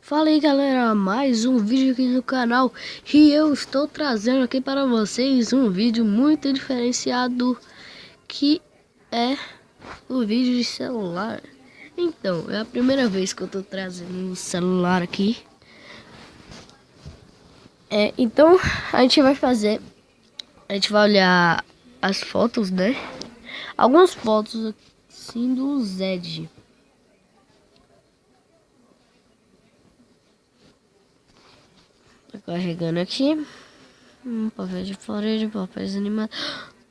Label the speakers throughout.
Speaker 1: Fala aí galera, mais um vídeo aqui no canal e eu estou trazendo aqui para vocês um vídeo muito diferenciado, que é o vídeo de celular. Então, é a primeira vez que eu estou trazendo um celular aqui. Então a gente vai olhar as fotos, né? Algumas fotos assim do Zed. Tô carregando aqui. Papel de parede, papéis animados.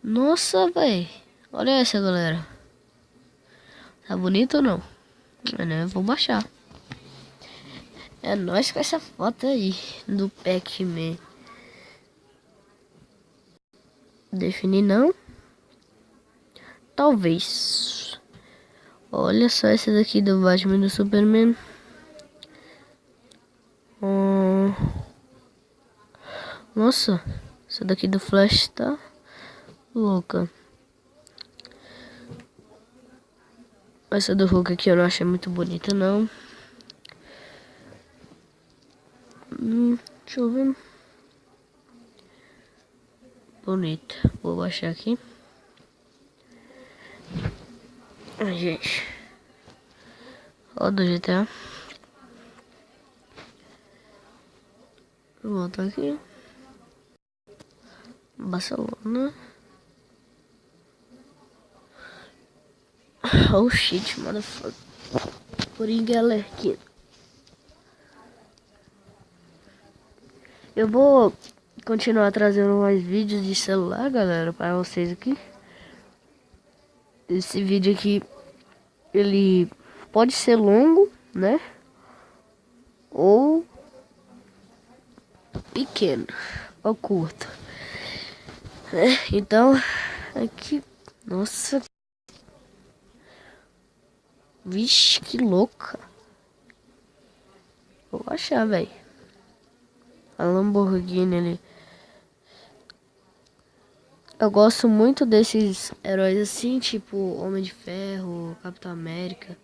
Speaker 1: Nossa, velho. Olha essa, galera. Tá bonito ou não? Eu vou baixar. É nóis com essa foto aí do Pac-Man. Definir não? Talvez. Olha só essa daqui do Batman e do Superman. Nossa, essa daqui do Flash tá louca. Essa do Hulk aqui eu não achei muito bonita, não. Deixa eu ver. Bonita. Vou baixar aqui. Ai, gente. Ó, do GTA. Vou voltar aqui. Barcelona. Oh shit, motherfucker. Coringa aqui. Eu vou continuar trazendo mais vídeos de celular, galera, para vocês aqui. Esse vídeo aqui, ele pode ser longo, né? Ou pequeno, ou curto. Então, aqui, nossa. Vixe, que louca. Vou achar, velho. A Lamborghini ali. Eu gosto muito desses heróis assim, tipo Homem de Ferro, Capitão América.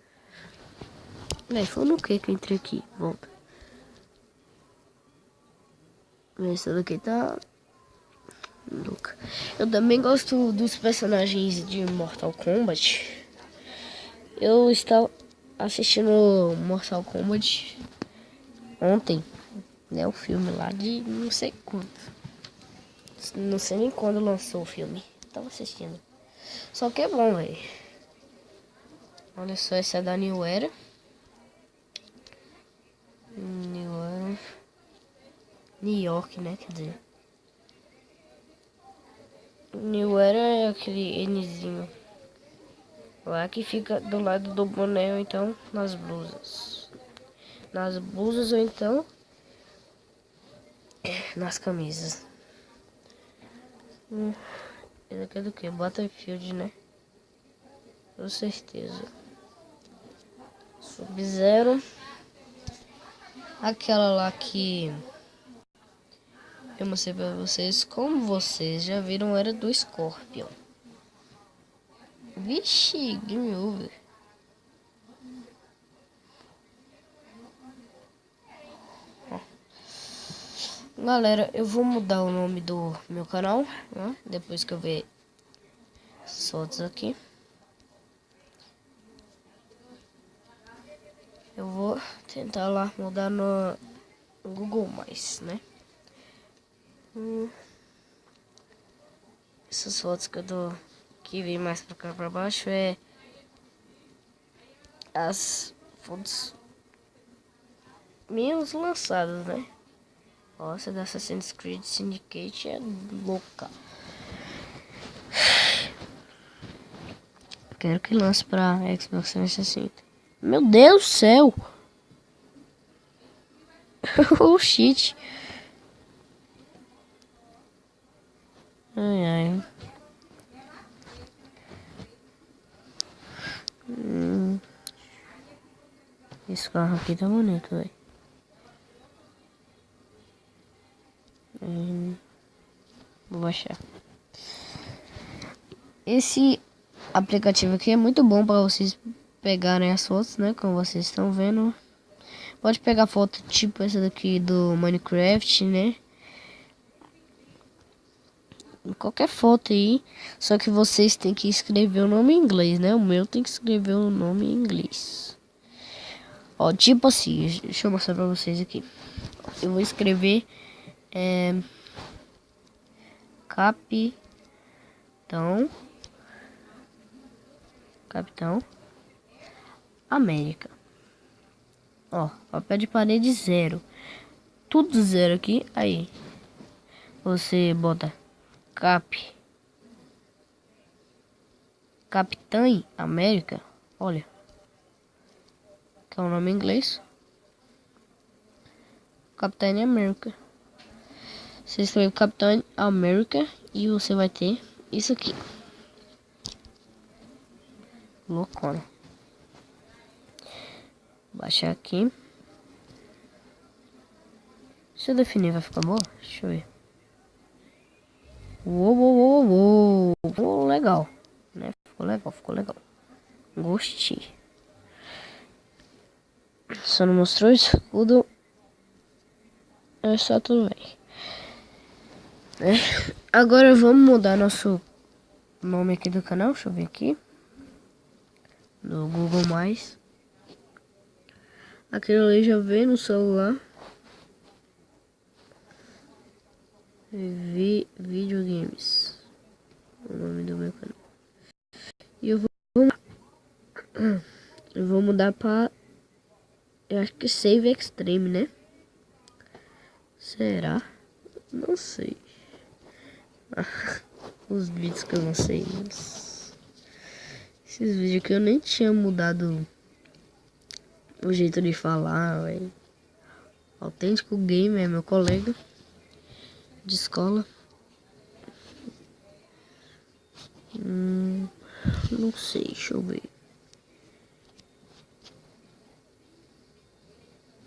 Speaker 1: Véi, foi no que eu entrei aqui? Volta. Essa daqui tá louca. Eu também gosto dos personagens de Mortal Kombat. Eu estava assistindo Mortal Kombat ontem, né? O filme lá de não sei quando. Não sei nem quando lançou o filme. Tava assistindo. Só que é bom, velho. Olha só, essa é da New Era. New York, né? Quer dizer. New Era é aquele Nzinho lá que fica do lado do boné ou então nas blusas. Nas blusas ou então nas camisas. Esse aqui é do que? Battlefield, né? Com certeza. Sub-Zero. Aquela lá que eu mostrei pra vocês. Como vocês já viram, era do Scorpion. Vixe, game over. Galera, eu vou mudar o nome do meu canal, né? Depois que eu ver essas fotos aqui. Eu vou tentar lá mudar no Google+, né? Essas fotos que eu dou, que vem mais pra cá pra baixo, é as fotos menos lançadas, né? Nossa, da Assassin's Creed Syndicate é louca. Quero que lance pra Xbox 360. Meu Deus do céu! Oh shit! Ai ai. Esse carro aqui tá bonito, velho. Vou baixar. Esse aplicativo aqui é muito bom para vocês pegarem as fotos, né? Como vocês estão vendo. Pode pegar foto tipo essa daqui do Minecraft, né? Qualquer foto aí. Só que vocês têm que escrever o nome em inglês, né? O meu tem que escrever o nome em inglês. Ó, tipo assim, deixa eu mostrar pra vocês aqui. Eu vou escrever Capitão América. Ó, papel de parede 0. Tudo 0 aqui. Aí você bota Capitã América. Olha, que é o nome em inglês. Capitã América. Você escreve Capitã América e você vai ter isso aqui. Loucona. Baixar aqui. Se eu definir vai ficar boa? Deixa eu ver. Uou. Ficou legal, né? Ficou legal. Gostei. Só não mostrou o escudo. É só tudo bem. Agora vamos mudar nosso nome aqui do canal. Deixa eu ver aqui. Do Google+. Aquilo ali já veio no celular. Videogames. O nome do meu canal. E eu vou mudar pra... Eu acho que Save Extreme, né? Será? Não sei. Os vídeos que eu não sei. Esses vídeos que eu nem tinha mudado o jeito de falar, velho. Autêntico Gamer é meu colega de escola. Não sei, deixa eu ver.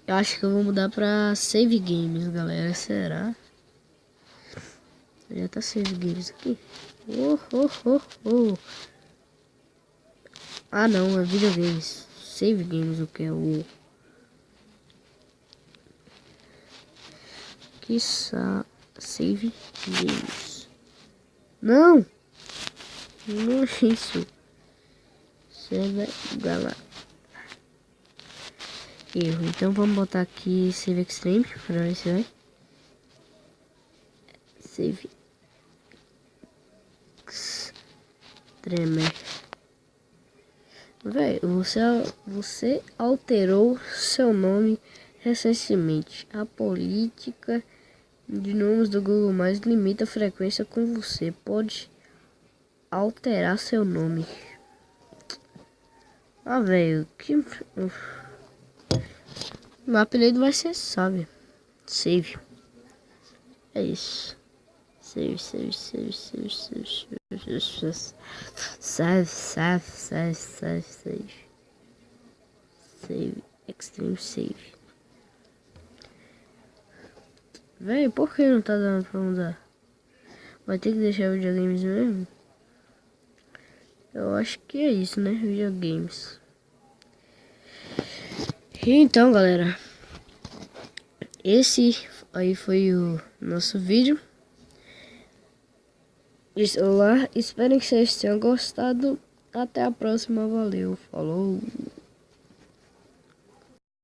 Speaker 1: Eu acho que eu vou mudar pra Save Games, galera. Será? Já tá Save Games aqui. Oh. Ah, não, é videogames. Save Games, o que é o... Save Games. Não é isso. Save Gala. Erro. Então vamos botar aqui Save Extreme pra ver se vai. Save Extreme. Véi, você alterou seu nome recentemente. A política de nomes do Google Mais limita a frequência com você. Pode alterar seu nome. Ah, velho, que... Meu apelido vai ser Save. Save. É isso. Save. Save. Extreme Save. Véi, por que não tá dando pra mudar? Vai ter que deixar videogames mesmo? Eu acho que é isso, né? Videogames. Então, galera, esse aí foi o nosso vídeo de celular. Espero que vocês tenham gostado. Até a próxima. Valeu. Falou.